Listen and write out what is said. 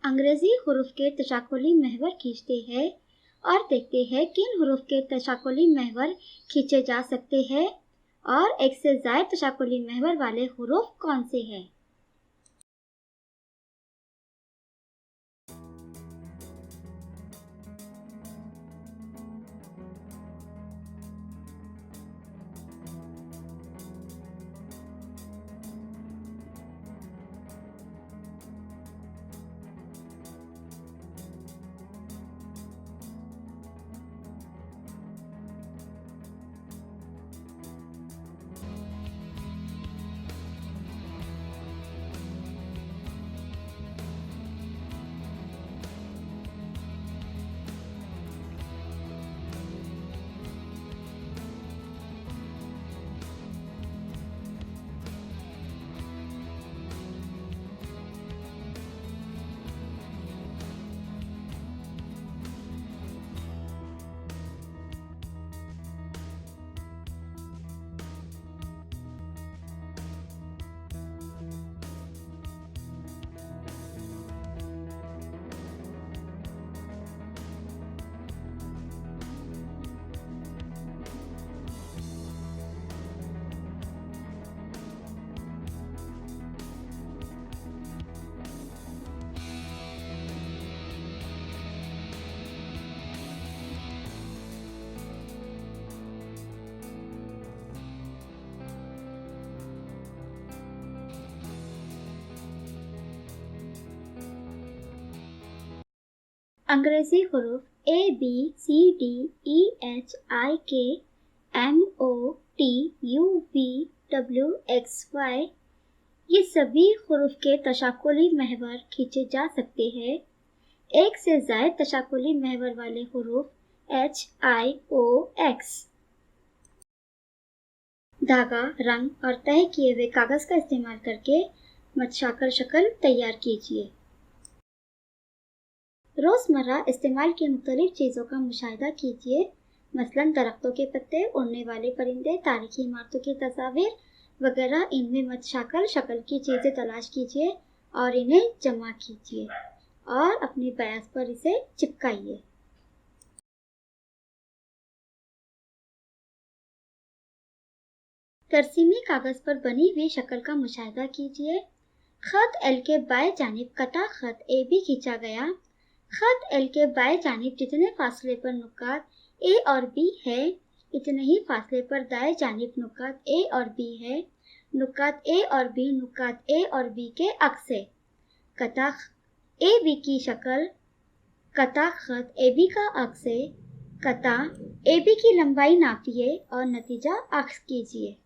अंग्रेजी हुरूफ के तशाकुली महवर खींचते हैं और देखते हैं किन हुरूफ के तशाकुली महवर खींचे जा सकते हैं और एक से ज़ायद तशाकुली महवर वाले हुरूफ कौन से हैं। अंग्रेजी हुरूफ ABCDEFGHIKMOTUVWXY ये सभी हुरूफ के तशाकुली महवर खींचे जा सकते हैं। एक से ज़ायद तशाकुली महवर वाले हुरूफ HIOX। धागा, रंग और तय किए हुए कागज का इस्तेमाल करके मतशाकर शक्ल तैयार कीजिए। रोज़मर्रा इस्तेमाल की मुख्तलिफ चीज़ों का मुशाहिदा कीजिए, मसलन दरख्तों के पत्ते, उड़ने वाले परिंदे, तारीखी इमारतों की तस्वीर वगैरह। इनमें मतशाकल शक्ल की चीज़ें तलाश कीजिए और इन्हें जमा कीजिए और अपनी बयास पर इसे चिपकाइए। तरसीमी कागज़ पर बनी हुई शक्ल का मुशाहिदा कीजिए। खत एल के बाएं जानिब कटा खत ए बी खींचा गया। खत एल के बाएं जानिब जितने फासले पर नुकात ए और बी है, इतने ही फासले पर दाएं जानिब नुकात ए और बी है। नुकात ए और बी नुकात ए और बी के अक्स है। कता ए बी की शक्ल कता खत ए बी का अक्स है। कता ए बी की लंबाई नापिए और नतीजा अक्स कीजिए।